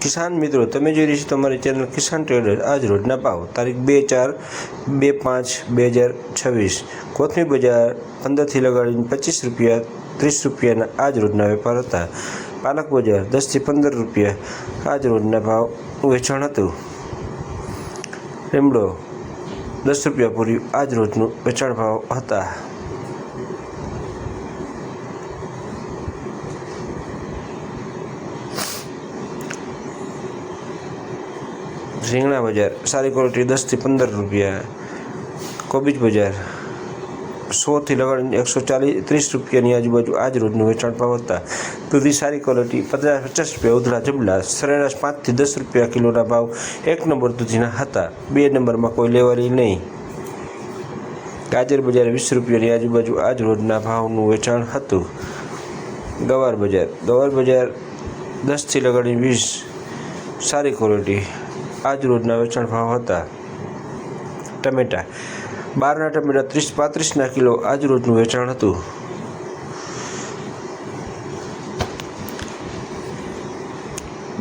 કિસાન મિત્રો, તમે જોઈ રહ્યા છો તમારી ચેનલ કિસાન ટ્રેડર। આજ રોજના ભાવ તારીખ 2/4/2/5/2026। કોથમી બજાર 15થી લગાડીને 25 રૂપિયા 30 રૂપિયાના આજ રોજના વેપાર હતા। પાલક બજાર 10થી 15 રૂપિયા આજ રોજના ભાવ વેચાણ હતું। લીમડો 10 રૂપિયા પૂરી આજ રોજનું વેચાણ ભાવ હતા। રીંગણા બજાર સારી ક્વોલિટી 10થી 15 રૂપિયા। કોબીજ બજાર 100થી લગાડીને 130 રૂપિયાની આજુબાજુ આજ રોજનું વેચાણ ભાવ હતા। દૂધી સારી ક્વોલિટી 50 રૂપિયા ઉધડા જબલા સરેરાશ 5થી 10 રૂપિયા કિલોના ભાવ 1 નંબર દૂધીના હતા। 2 નંબરમાં કોઈ લેવાની નહીં। ગાજર બજાર 20 રૂપિયાની આજુબાજુ આજ રોજના ભાવનું વેચાણ હતું। ગવાર બજાર 10થી લગાડીને 20 સારી ક્વોલિટી આજ રોજના વેચાણ ભાવ હતા। ટમેટા બહારના ટમેટા 30-35ના કિલો આજ રોજનું વેચાણ હતું।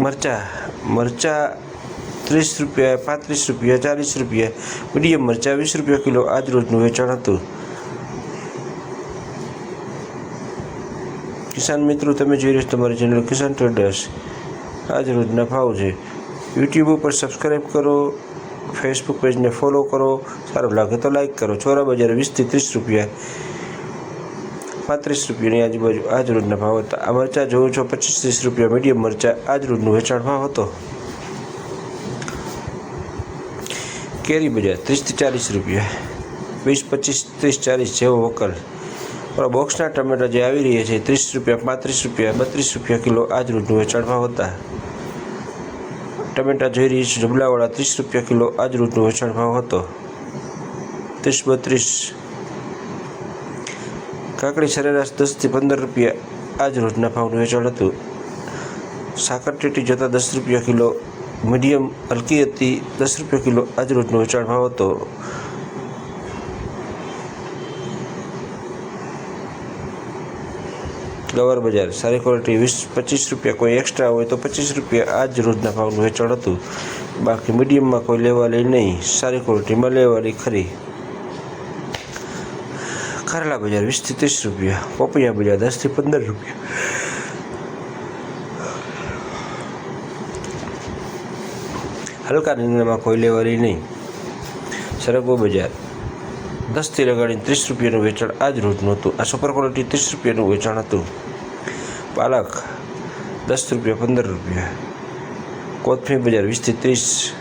મરચા 30 રૂપિયા 35 રૂપિયા 40 રૂપિયા મીડિયમ મરચા 20 રૂપિયા કિલો આજ રોજનું વેચાણ હતું। કિસાન મિત્રો, તમે જોઈ રહ્યા છો તમારી ચેનલ કિસાન ટ્રેડર્સ। આજ રોજના ભાવ છે। યુટ્યુબ ઉપર સબસ્ક્રાઈબ કરો, ફેસબુક પેજને ફોલો કરો, સારું લાગે તો લાઈક કરો। ચોરા બજાર 20થી 30 રૂપિયા 35 રૂપિયાની આજુબાજુ આજ રોજના ભાવ હતા। આ મરચાં જોવો છો 25-30 રૂપિયા મીડિયમ મરચાં આજ રોજનું વેચાણ ભાવ હતો। કેરી બજાર 30થી 40 રૂપિયા 20-25-30-40 જેવો વકલ। બોક્સના ટમેટા જે આવી રહ્યા છે 30 રૂપિયા 35 રૂપિયા 32 રૂપિયા કિલો આજ રોજનું વેચાણ ભાવ હતા। ટમેટા જોઈ રહી છે જબલાવાળા 30 રૂપિયા કિલો આજ રોજનું વેચાણ ભાવ હતો। 30-32 કાકડી સરેરાશ 10થી 15 રૂપિયા આજ રોજના ભાવનું વેચાણ હતું। સાકર ટેટી જતા 10 રૂપિયા કિલો મીડિયમ હલકી હતી 10 રૂપિયા કિલો આજ રોજનો વેચાણ ભાવ હતો। ગવાર બજાર સારી ક્વોલિટી 20-25 રૂપિયા કોઈ એક્સ્ટ્રા હોય તો 25 રૂપિયા આજ રોજના ભાવનું વેચાણ હતું। બાકી મીડિયમમાં કોઈ લેવાલી નહીં, સારી ક્વોલિટીમાં લેવાલી ખરી। કારેલા બજાર 20થી 30 રૂપિયા। પોપૈયા બજાર 10થી 15 રૂપિયા। હલકા રીંગણામાં કોઈ લેવાલી નહીં। સરગવો બજાર 10થી લગાડીને 30 રૂપિયાનું વેચાણ આજ રોજનું હતું। આ સુપર ક્વોલિટી 30 રૂપિયાનું વેચાણ હતું। પાલક 10 રૂપિયા 15 રૂપિયા। કોથમી બજાર 20થી 30